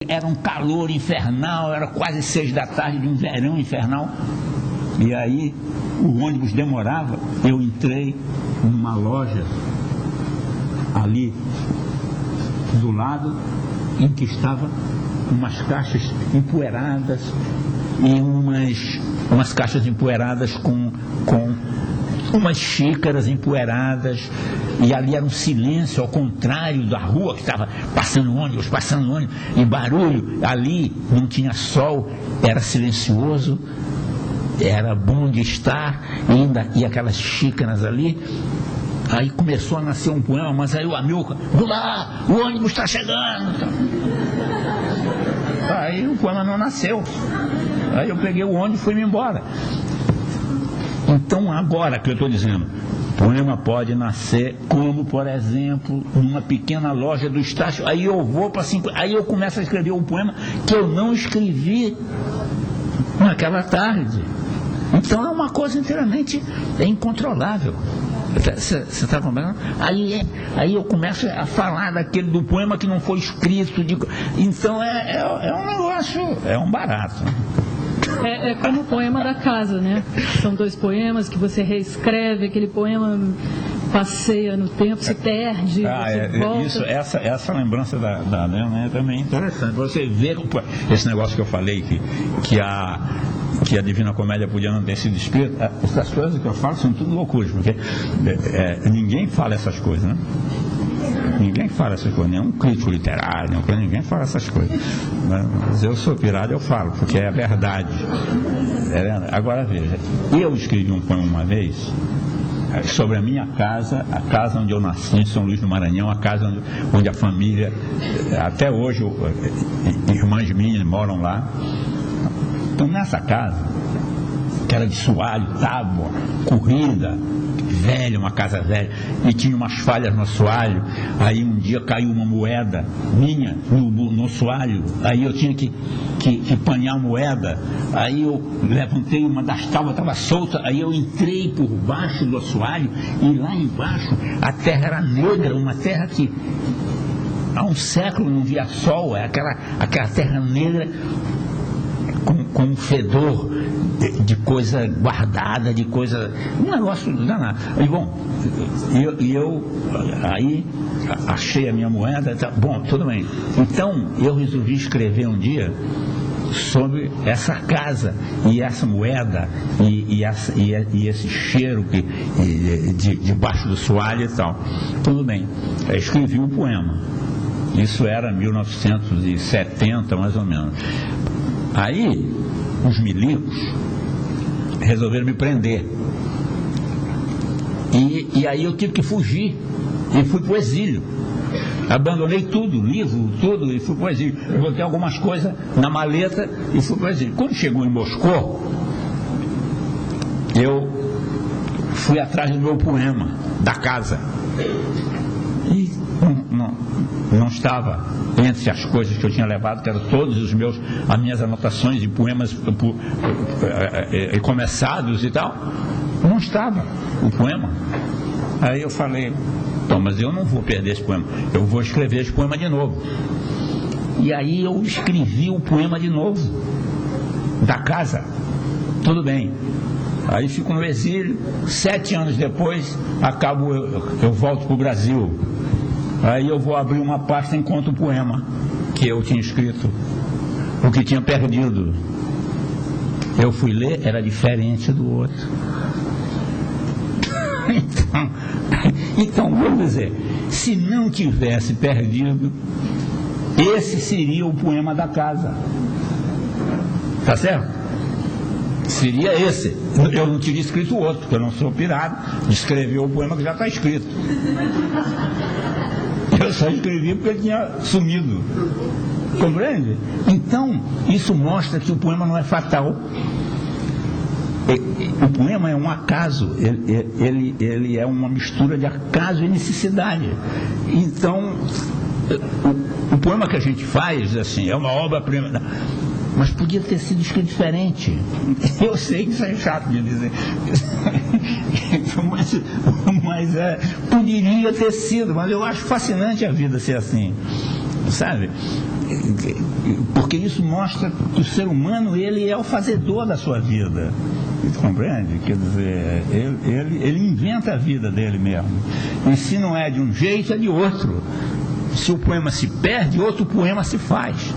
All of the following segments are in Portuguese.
era um calor infernal, era quase 6 da tarde de um verão infernal. E aí o ônibus demorava, eu entrei numa loja ali do lado, em que estava umas caixas empoeiradas e umas caixas empoeiradas com umas xícaras empoeiradas, e ali era um silêncio, ao contrário da rua que estava passando ônibus, e barulho. Ali não tinha sol, era silencioso, era bom de estar, e aquelas xícaras ali. Aí começou a nascer um poema, mas aí o amigo, vamos lá, o ônibus está chegando. Aí o poema não nasceu. Aí eu peguei o ônibus e fui-me embora. Então, agora que eu estou dizendo, poema pode nascer como, por exemplo, numa pequena loja do Estácio. Aí eu vou para aí eu começo a escrever um poema que eu não escrevi naquela tarde. Então é uma coisa inteiramente incontrolável. Você está compreendendo? Aí eu começo a falar daquele do poema que não foi escrito. Então é um negócio, é um barato. É como o poema da casa, né? São 2 poemas que você reescreve, aquele poema passeia no tempo, se perde, volta. Essa lembrança da Helena é também interessante. Você vê esse negócio que eu falei, que a Divina Comédia podia não ter sido escrita. Essas coisas que eu falo são tudo loucuras, porque ninguém fala essas coisas, né? Ninguém fala essas coisas, nenhum crítico literário, ninguém fala essas coisas. Mas eu sou pirado, eu falo, porque é a verdade. Agora veja, eu escrevi um poema uma vez sobre a minha casa, a casa onde eu nasci, em São Luís do Maranhão, a casa onde a família, até hoje, irmãs minhas moram lá. Então, nessa casa, que era de soalho, tábua, corrida, velha, uma casa velha, e tinha umas falhas no assoalho. Aí um dia caiu uma moeda minha no assoalho, aí eu tinha que panhar a moeda. Aí eu levantei uma das tábuas, estava solta, aí eu entrei por baixo do assoalho, e lá embaixo a terra era negra, uma terra que há um século não via sol, aquela terra negra com um fedor de coisa guardada, de coisa, um negócio danado. E bom, eu aí achei a minha moeda, bom, tudo bem. Então eu resolvi escrever um dia sobre essa casa e essa moeda e esse cheiro debaixo do soalho e tal. Tudo bem, eu escrevi um poema. Isso era 1970, mais ou menos. Aí os milicos resolveram me prender. E aí eu tive que fugir. E fui para o exílio. Abandonei tudo, livro, tudo, e fui para o exílio. Eu botei algumas coisas na maleta e fui para o exílio. Quando chegou em Moscou, eu fui atrás do meu poema, da casa. E não estava entre as coisas que eu tinha levado, que eram todos as minhas anotações e poemas começados e tal. Não estava o poema. Aí eu falei, então, mas eu não vou perder esse poema, eu vou escrever esse poema de novo. E aí eu escrevi o poema de novo, da casa. Tudo bem. Aí fico no exílio, 7 anos depois, eu volto para o Brasil. Aí eu vou abrir uma pasta e encontro o poema que eu tinha escrito, o que tinha perdido. Eu fui ler, era diferente do outro. Então, vamos dizer, se não tivesse perdido, esse seria o poema da casa. Tá certo? Seria esse. Eu não teria escrito o outro, porque eu não sou pirado de escrever o poema que já está escrito. Eu só escrevi porque ele tinha sumido. Compreende? Então, isso mostra que o poema não é fatal. O poema é um acaso, ele é uma mistura de acaso e necessidade. Então, o poema que a gente faz, assim, é uma obra-prima, mas podia ter sido escrito diferente. Eu sei que isso é chato de dizer, mas poderia ter sido, mas eu acho fascinante a vida ser assim. sabe? Porque isso mostra que o ser humano, ele é o fazedor da sua vida. Você compreende? Quer dizer, ele inventa a vida dele mesmo. E se não é de um jeito, é de outro. Se o poema se perde, outro poema se faz.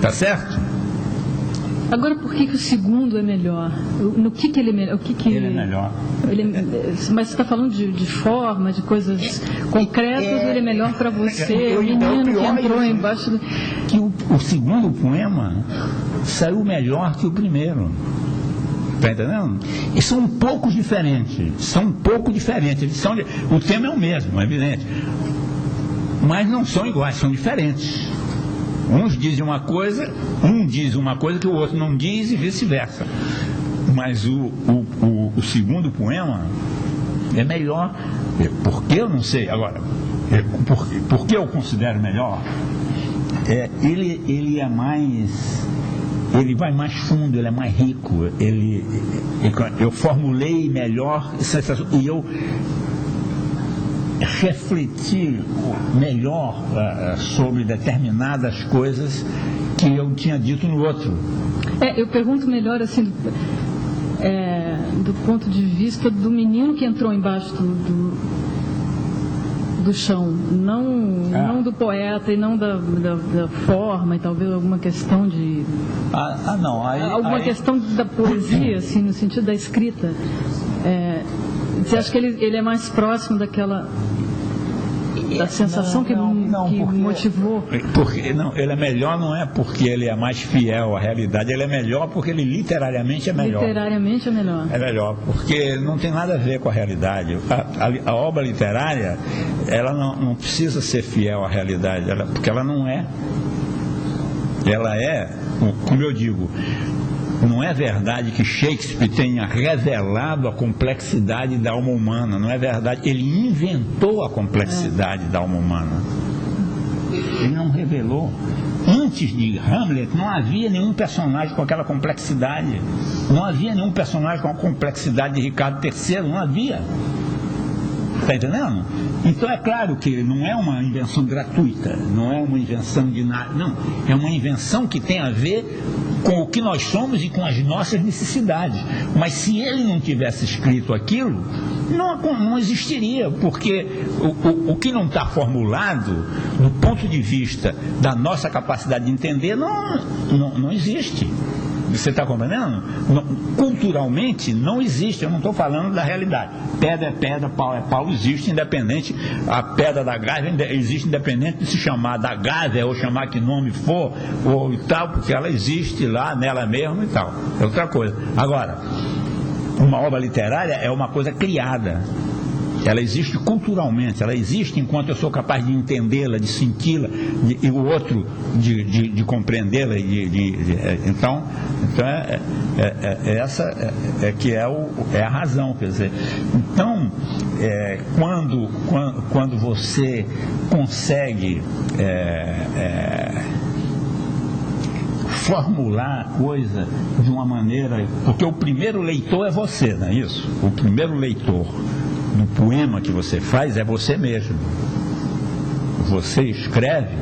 Tá certo? Agora, por que o segundo é melhor? No que ele é melhor? Ele é melhor. Mas você está falando de forma, de coisas concretas, ou ele é melhor para você? O menino que entrou embaixo do... Que o segundo poema saiu melhor que o primeiro. Está entendendo? E são um pouco diferentes. O tema é o mesmo, é evidente. Mas não são iguais, são diferentes. Uns dizem uma coisa, um diz uma coisa que o outro não diz e vice-versa. Mas o segundo poema é melhor. Por que eu não sei? Agora, por que eu considero melhor? Ele é mais... Ele vai mais fundo, ele é mais rico. Eu formulei melhor e eu refletir melhor sobre determinadas coisas que eu tinha dito no outro. Eu pergunto melhor assim, do ponto de vista do menino que entrou embaixo do chão, não do poeta e não da forma e talvez alguma questão de... alguma questão da poesia, assim, no sentido da escrita. Você acha que ele é mais próximo daquela... da sensação que motivou? Ele é melhor não é porque ele é mais fiel à realidade, ele é melhor porque ele literariamente é melhor. Literariamente é melhor. É melhor, porque não tem nada a ver com a realidade. A obra literária, ela não precisa ser fiel à realidade, porque ela não é. Ela é, como eu digo, não é verdade que Shakespeare tenha revelado a complexidade da alma humana. Não é verdade. Ele inventou a complexidade da alma humana. Ele não revelou. Antes de Hamlet, não havia nenhum personagem com aquela complexidade. Não havia nenhum personagem com a complexidade de Ricardo III. Não havia. Está entendendo? Então é claro que não é uma invenção gratuita, não é uma invenção de nada, não, é uma invenção que tem a ver com o que nós somos e com as nossas necessidades. Mas se ele não tivesse escrito aquilo, não existiria, porque o que não está formulado, do ponto de vista da nossa capacidade de entender, não existe. Você está compreendendo? Culturalmente não existe, eu não estou falando da realidade. Pedra é pedra, pau é pau, existe independente. A pedra da Gávea existe independente de se chamar da Gávea ou chamar que nome for, ou e tal, porque ela existe lá nela mesma e tal. É outra coisa. Agora, uma obra literária é uma coisa criada. Ela existe culturalmente, ela existe enquanto eu sou capaz de entendê-la, de senti-la, e o outro de compreendê-la. Então essa que é a razão. Quer dizer, então, quando você consegue formular a coisa de uma maneira... Porque o primeiro leitor é você, não é isso? O primeiro leitor do poema que você faz é você mesmo. Você escreve,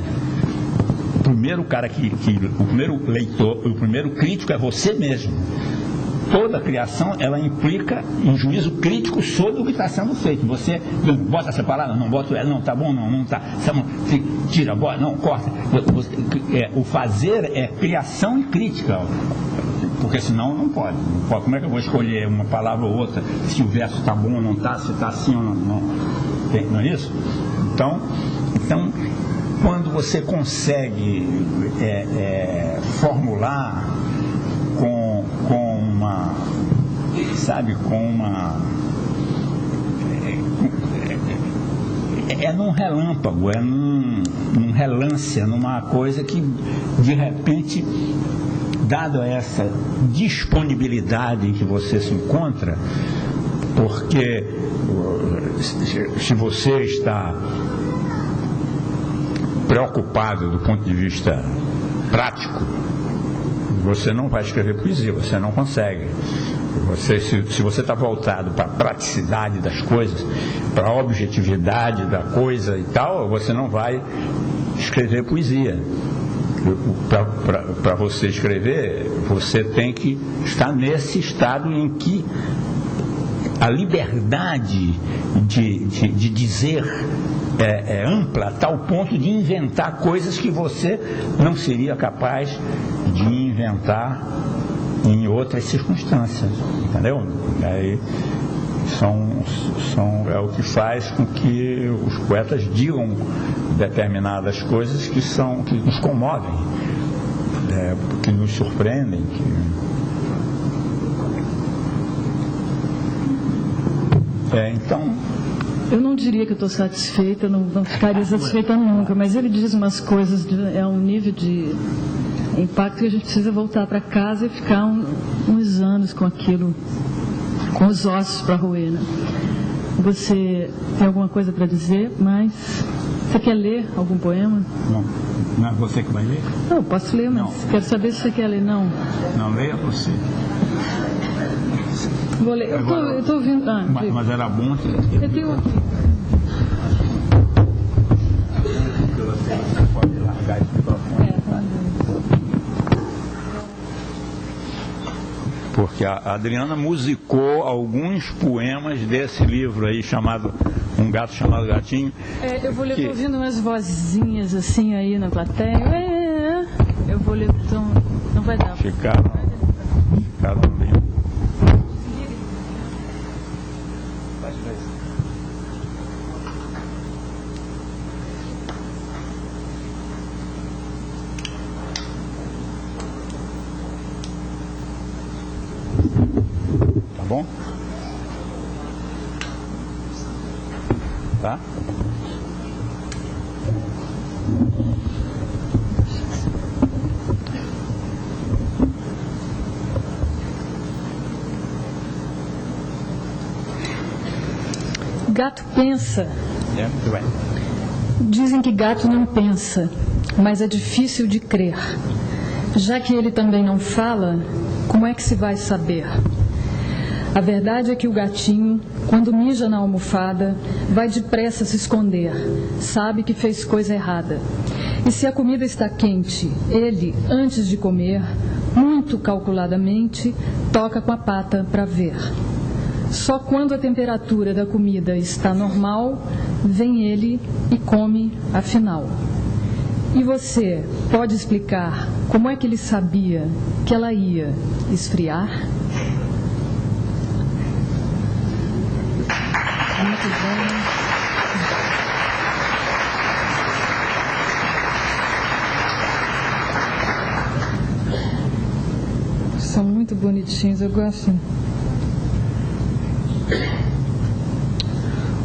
o primeiro cara o primeiro leitor, o primeiro crítico é você mesmo. Toda criação, ela implica um juízo crítico sobre o que está sendo feito. Você bota essa palavra, não bota ela, não, tá bom, não está. Tira, bota, não, corta. O fazer é criação e crítica. Porque senão não pode. Como é que eu vou escolher uma palavra ou outra se o verso está bom ou não está, se está assim ou não? Não é isso? Então, quando você consegue formular com uma, sabe, com uma... num relâmpago, num relance, numa coisa que de repente... Dado essa disponibilidade em que você se encontra, porque se você está preocupado do ponto de vista prático, você não vai escrever poesia, você não consegue. Se você está voltado para a praticidade das coisas, para a objetividade da coisa e tal, você não vai escrever poesia. Para você escrever, você tem que estar nesse estado em que a liberdade de dizer é ampla a tal ponto de inventar coisas que você não seria capaz de inventar em outras circunstâncias, entendeu? Aí é o que faz com que os poetas digam determinadas coisas que nos comovem, que nos surpreendem. Então... Eu não diria que eu estou satisfeita, não ficaria satisfeita nunca, mas ele diz umas coisas, é um nível de impacto que a gente precisa voltar para casa e ficar uns anos com aquilo, com os ossos para roer, né? Você tem alguma coisa para dizer, mas você quer ler algum poema? Não é você que vai ler? Não, posso ler, mas não. Quero saber se você quer ler, não. Não, leia você. Vou ler. Eu estou ouvindo... mas era bom que... Eu tenho aqui. Você pode largar esse microfone. Porque a Adriana musicou alguns poemas desse livro aí chamado Um Gato Chamado Gatinho. Eu vou ler, estou ouvindo umas vozinhas assim aí na plateia. Eu vou ler, então não vai dar. Ficaram bem. Tá bom? Tá? Gato pensa. Muito bem. Dizem que gato não pensa, mas é difícil de crer. Já que ele também não fala, como é que se vai saber? A verdade é que o gatinho, quando mija na almofada, vai depressa se esconder, sabe que fez coisa errada. E se a comida está quente, ele, antes de comer, muito calculadamente, toca com a pata para ver. Só quando a temperatura da comida está normal, vem ele e come afinal. E você pode explicar como é que ele sabia que ela ia esfriar? Muito bom. São muito bonitinhos, eu gosto.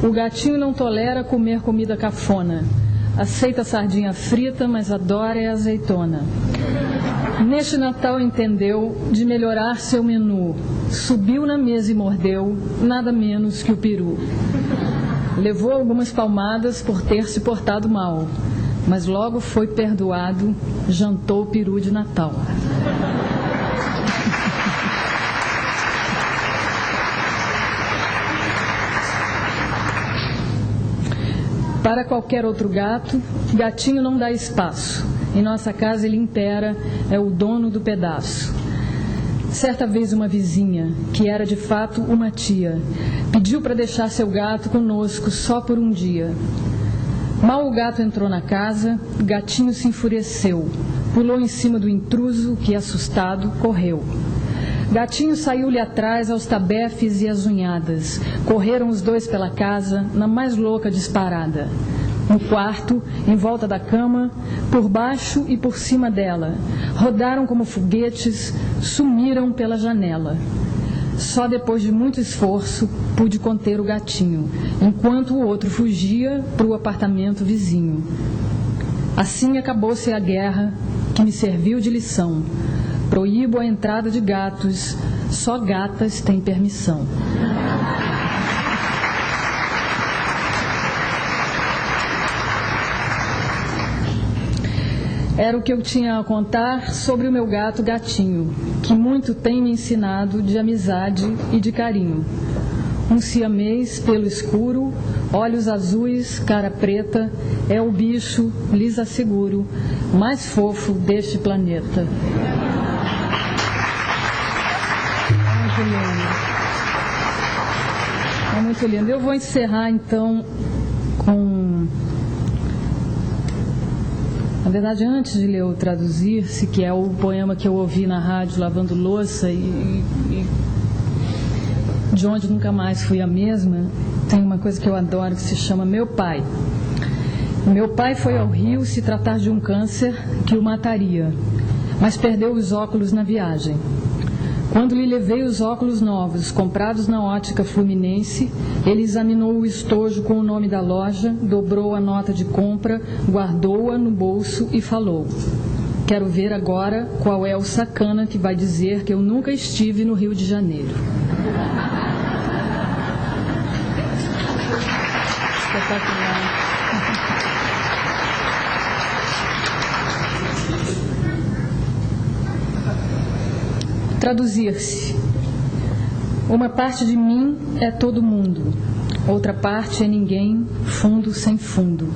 O gatinho não tolera comer comida cafona. Aceita sardinha frita, mas adora azeitona. Neste Natal entendeu de melhorar seu menu. Subiu na mesa e mordeu, nada menos que o peru. Levou algumas palmadas por ter se portado mal, mas logo foi perdoado, jantou o peru de Natal. Para qualquer outro gato, gatinho não dá espaço. Em nossa casa ele impera, é o dono do pedaço. Certa vez uma vizinha, que era de fato uma tia, pediu para deixar seu gato conosco só por um dia. Mal o gato entrou na casa, gatinho se enfureceu, pulou em cima do intruso que, assustado, correu. Gatinho saiu-lhe atrás aos tabefes e às unhadas. Correram os dois pela casa, na mais louca disparada. No quarto, em volta da cama, por baixo e por cima dela. Rodaram como foguetes, sumiram pela janela. Só depois de muito esforço pude conter o gatinho, enquanto o outro fugia para o apartamento vizinho. Assim acabou-se a guerra, que me serviu de lição. Proíbo a entrada de gatos, só gatas têm permissão. era o que eu tinha a contar sobre o meu gato Gatinho, que muito tem me ensinado de amizade e de carinho. Um siamês, pelo escuro, olhos azuis, cara preta, é o bicho, lhes asseguro, mais fofo deste planeta. É muito lindo. É muito lindo. Eu vou encerrar, então, com... Na verdade, antes de ler o Traduzir-se, que é o poema que eu ouvi na rádio lavando louça e de onde nunca mais fui a mesma, tem uma coisa que eu adoro que se chama Meu Pai. Meu pai foi ao Rio se tratar de um câncer que o mataria, mas perdeu os óculos na viagem. Quando lhe levei os óculos novos, comprados na ótica Fluminense, ele examinou o estojo com o nome da loja, dobrou a nota de compra, guardou-a no bolso e falou: quero ver agora qual é o sacana que vai dizer que eu nunca estive no Rio de Janeiro. Espetacular. Traduzir-se. Uma parte de mim é todo mundo, outra parte é ninguém, fundo sem fundo.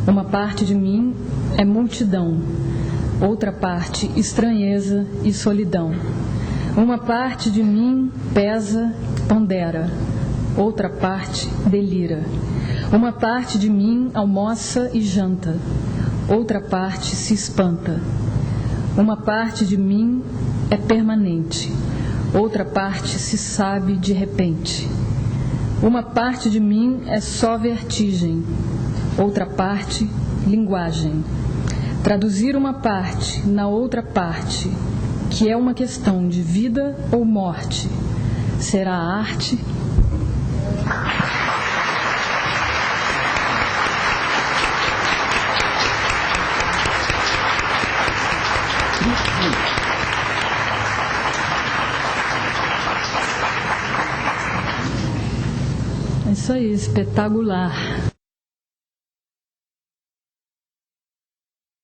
Uma parte de mim é multidão, outra parte estranheza e solidão. Uma parte de mim pesa, pondera, outra parte delira. Uma parte de mim almoça e janta, outra parte se espanta. Uma parte de mim é permanente, outra parte se sabe de repente. Uma parte de mim é só vertigem, outra parte linguagem. Traduzir uma parte na outra parte, que é uma questão de vida ou morte, será arte? É isso aí, espetacular.